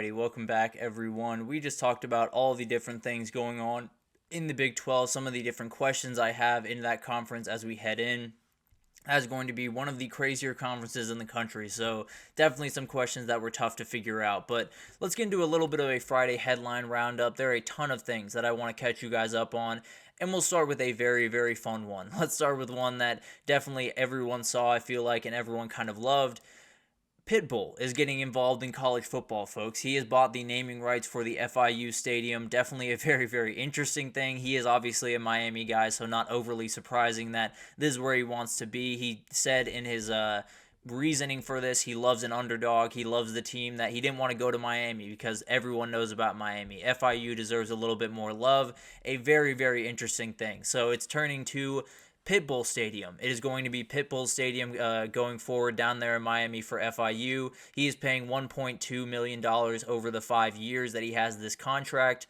Alrighty, welcome back, everyone. We just talked about all the different things going on in the Big 12, some of the different questions I have in that conference as we head in. That's going to be one of the crazier conferences in the country, so definitely some questions that were tough to figure out. But let's get into a little bit of a Friday headline roundup. There are a ton of things that I want to catch you guys up on, and we'll start with a very, very fun one. Let's start with one that definitely everyone saw, I feel like, and everyone kind of loved. Pitbull is getting involved in college football, folks. He has bought the naming rights for the FIU stadium. Definitely a very, very interesting thing. He is obviously a Miami guy, so not overly surprising that this is where he wants to be. He said in his reasoning for this, he loves an underdog. He loves the team, that he didn't want to go to Miami because everyone knows about Miami. FIU deserves a little bit more love. A very, very interesting thing. So it's turning to Pitbull Stadium. It is going to be Pitbull Stadium going forward down there in Miami for FIU. He is paying $1.2 million over the 5 years that he has this contract.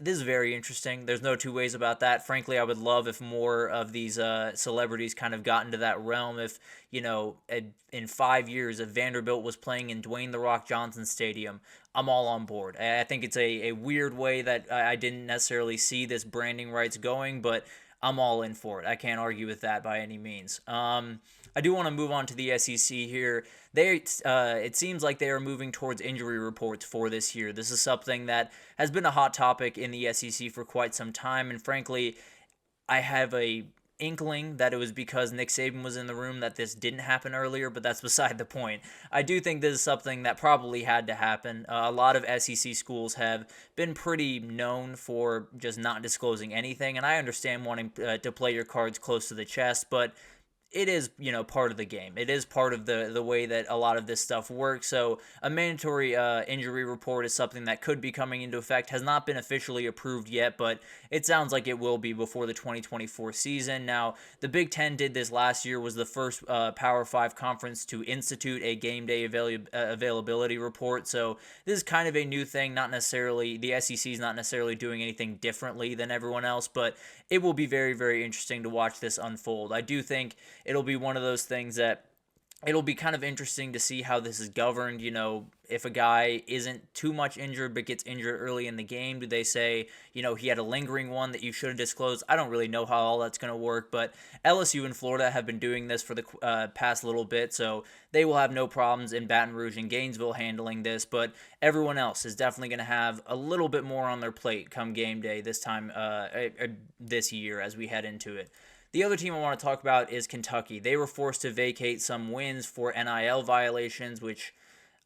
This is very interesting. There's no two ways about that. Frankly, I would love if more of these celebrities kind of got into that realm. If, in 5 years, if Vanderbilt was playing in Dwayne The Rock Johnson Stadium, I'm all on board. I think it's a weird way that I didn't necessarily see this branding rights going, but I'm all in for it. I can't argue with that by any means. I do want to move on to the SEC here. It seems like they are moving towards injury reports for this year. This is something that has been a hot topic in the SEC for quite some time, and frankly, I have a inkling that it was because Nick Saban was in the room that this didn't happen earlier, but that's beside the point. I do think this is something that probably had to happen. A lot of SEC schools have been pretty known for just not disclosing anything, and I understand wanting to play your cards close to the chest, but it is, part of the game. It is part of the way that a lot of this stuff works. So a mandatory injury report is something that could be coming into effect. Has not been officially approved yet, but it sounds like it will be before the 2024 season. Now, the Big Ten did this last year, was the first Power 5 conference to institute a game day availability report. So this is kind of a new thing. Not necessarily, the SEC is not necessarily doing anything differently than everyone else, but it will be very, very interesting to watch this unfold. I do think it'll be one of those things that it'll be kind of interesting to see how this is governed. If a guy isn't too much injured but gets injured early in the game, do they say, he had a lingering one that you should have disclosed? I don't really know how all that's going to work, but LSU and Florida have been doing this for the past little bit, so they will have no problems in Baton Rouge and Gainesville handling this, but everyone else is definitely going to have a little bit more on their plate come game day this time, this year as we head into it. The other team I want to talk about is Kentucky. They were forced to vacate some wins for NIL violations, which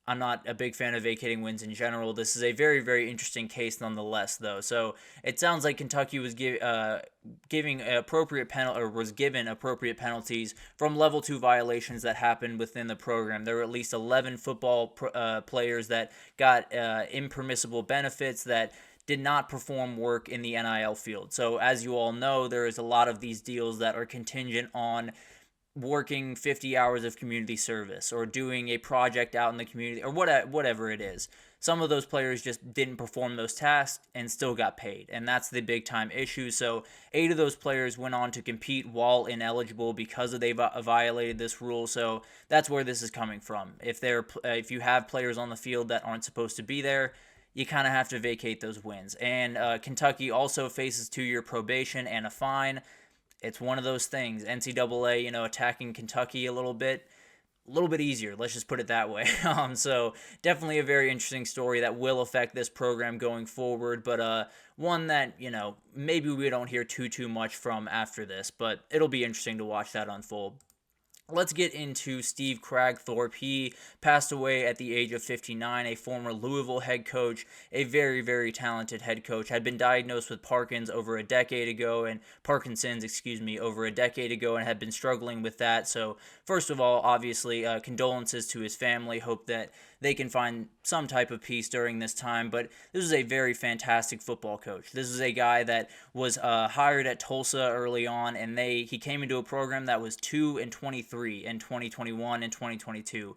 I'm not a big fan of vacating wins in general. This is a very, very interesting case nonetheless, though. So it sounds like Kentucky was giving appropriate or was given appropriate penalties from level 2 violations that happened within the program. There were at least 11 football players that got impermissible benefits that did not perform work in the NIL field. So as you all know, there is a lot of these deals that are contingent on working 50 hours of community service or doing a project out in the community or whatever it is. Some of those players just didn't perform those tasks and still got paid, and that's the big time issue. So 8 of those players went on to compete while ineligible because they violated this rule. So that's where this is coming from. If you have players on the field that aren't supposed to be there, you kind of have to vacate those wins. And Kentucky also faces 2-year probation and a fine. It's one of those things. NCAA, attacking Kentucky a little bit easier. Let's just put it that way. So definitely a very interesting story that will affect this program going forward, but one that, maybe we don't hear too much from after this, but it'll be interesting to watch that unfold. Let's get into Steve Cragthorpe. He passed away at the age of 59, a former Louisville head coach, a very, very talented head coach, had been diagnosed with Parkinson's over a decade ago, and had been struggling with that. So first of all, obviously, condolences to his family. Hope that they can find some type of peace during this time, but this is a very fantastic football coach. This is a guy that was hired at Tulsa early on, and he came into a program that was 2-23 in 2021 and 2022.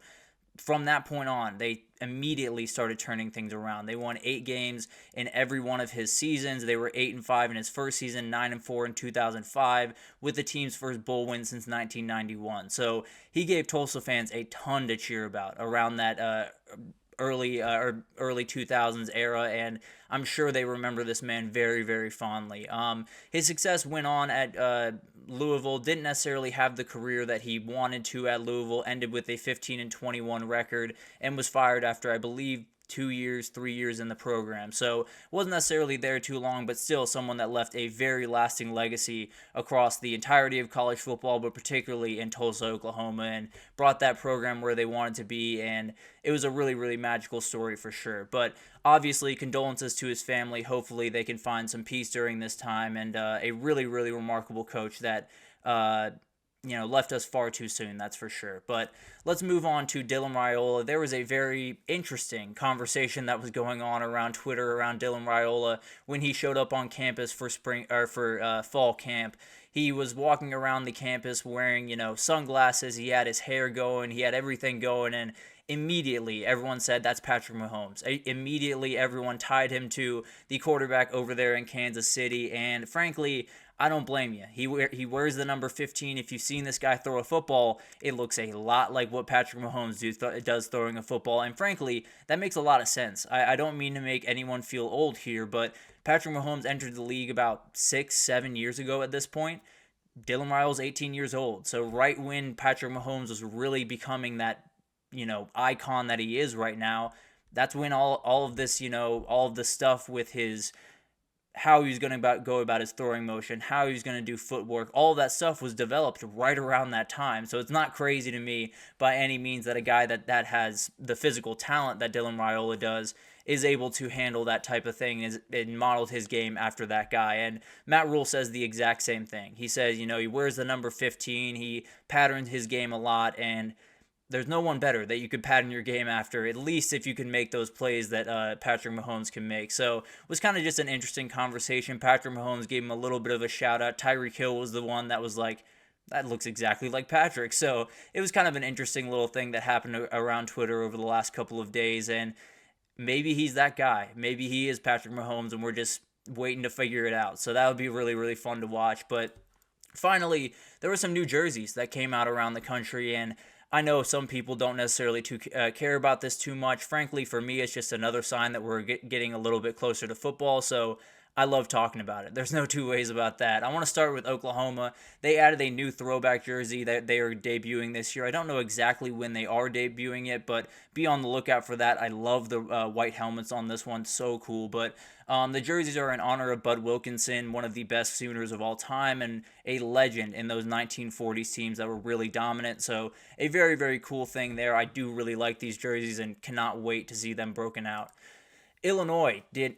From that point on, they immediately started turning things around. They won 8 games in every one of his seasons. They were 8-5 in his first season, 9-4 in 2005, with the team's first bowl win since 1991. So he gave Tulsa fans a ton to cheer about around that early 2000s era, and I'm sure they remember this man very, very fondly. His success went on at Louisville, didn't necessarily have the career that he wanted to at Louisville, ended with a 15-21 record, and was fired after, I believe, 2 years, 3 years in the program. So wasn't necessarily there too long, but still someone that left a very lasting legacy across the entirety of college football, but particularly in Tulsa, Oklahoma, and brought that program where they wanted to be. And it was a really, really magical story for sure. But obviously, condolences to his family. Hopefully they can find some peace during this time, and a really, really remarkable coach that left us far too soon, that's for sure. But let's move on to Dylan Raiola. There was a very interesting conversation that was going on around Twitter around Dylan Raiola when he showed up on campus for fall camp. He was walking around the campus wearing, sunglasses. He had his hair going. He had everything going, and immediately everyone said that's Patrick Mahomes. Immediately everyone tied him to the quarterback over there in Kansas City, and frankly, I don't blame you. He wears the number 15. If you've seen this guy throw a football, it looks a lot like what Patrick Mahomes does throwing a football. And frankly, that makes a lot of sense. I don't mean to make anyone feel old here, but Patrick Mahomes entered the league about 6-7 years ago at this point. Dylan Raiola 18 years old. So right when Patrick Mahomes was really becoming that, icon that he is right now, that's when all of this, all of the stuff with his how he was going to go about his throwing motion, how he was going to do footwork, all of that stuff was developed right around that time. So it's not crazy to me by any means that a guy that has the physical talent that Dylan Raiola does is able to handle that type of thing and modeled his game after that guy. And Matt Rule says the exact same thing. He says, he wears the number 15, he patterns his game a lot, and there's no one better that you could pattern your game after, at least if you can make those plays that Patrick Mahomes can make. So it was kind of just an interesting conversation. Patrick Mahomes gave him a little bit of a shout out. Tyreek Hill was the one that was like, that looks exactly like Patrick. So it was kind of an interesting little thing that happened around Twitter over the last couple of days. And maybe he's that guy. Maybe he is Patrick Mahomes and we're just waiting to figure it out. So that would be really, really fun to watch. But finally, there were some new jerseys that came out around the country, and I know some people don't necessarily care about this too much. Frankly, for me, it's just another sign that we're getting a little bit closer to football, so I love talking about it. There's no two ways about that. I want to start with Oklahoma. They added a new throwback jersey that they are debuting this year. I don't know exactly when they are debuting it, but be on the lookout for that. I love the white helmets on this one. So cool. But the jerseys are in honor of Bud Wilkinson, one of the best Sooners of all time, and a legend in those 1940s teams that were really dominant. So a very, very cool thing there. I do really like these jerseys and cannot wait to see them broken out. Illinois did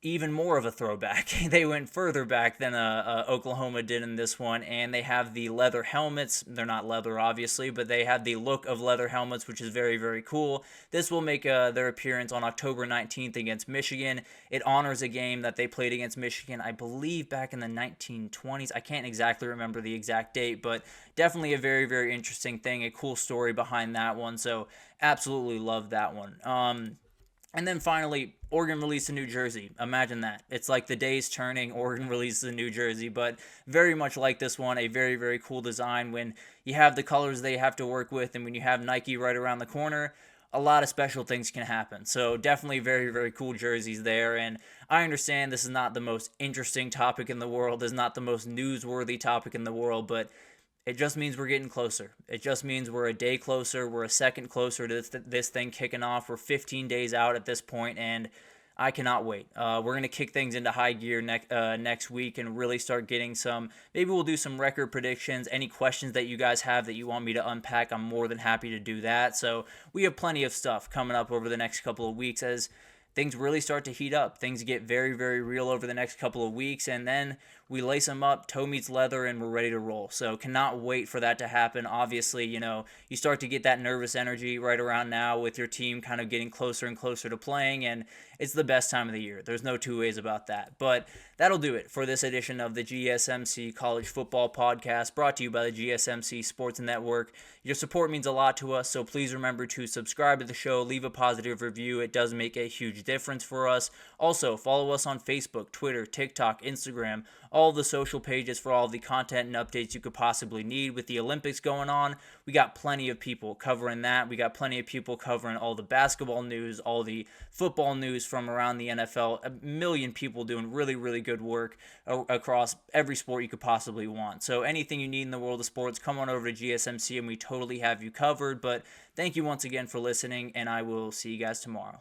even more of a throwback. They went further back than Oklahoma did in this one, and they have the leather helmets. They're not leather, obviously, but they have the look of leather helmets, which is very, very cool. This will make their appearance on October 19th against Michigan. It honors a game that they played against Michigan, I believe, back in the 1920s. I can't exactly remember the exact date, but definitely a very, very interesting thing, a cool story behind that one, so absolutely love that one. And then finally, Oregon released a new jersey. Imagine that. It's like the day's turning, Oregon releases a new jersey, but very much like this one, a very, very cool design. When you have the colors they have to work with and when you have Nike right around the corner, a lot of special things can happen. So definitely very, very cool jerseys there. And I understand this is not the most interesting topic in the world, this is not the most newsworthy topic in the world, but it just means we're getting closer. It just means we're a day closer. We're a second closer to this thing kicking off. We're 15 days out at this point, and I cannot wait. We're going to kick things into high gear next week and really start getting some. Maybe we'll do some record predictions. Any questions that you guys have that you want me to unpack, I'm more than happy to do that. So we have plenty of stuff coming up over the next couple of weeks as things really start to heat up. Things get very, very real over the next couple of weeks, and then we lace them up, toe meets leather, and we're ready to roll. So cannot wait for that to happen. Obviously, you start to get that nervous energy right around now with your team kind of getting closer and closer to playing, and it's the best time of the year. There's no two ways about that. But that'll do it for this edition of the GSMC College Football Podcast, brought to you by the GSMC Sports Network. Your support means a lot to us, so please remember to subscribe to the show, leave a positive review. It does make a huge difference for us. Also, follow us on Facebook, Twitter, TikTok, Instagram, all the social pages for all the content and updates you could possibly need. With the Olympics going on, we got plenty of people covering that. We got plenty of people covering all the basketball news, all the football news from around the NFL. A million people doing really, really good work across every sport you could possibly want. So anything you need in the world of sports, come on over to GSMC and we totally have you covered. But thank you once again for listening, and I will see you guys tomorrow.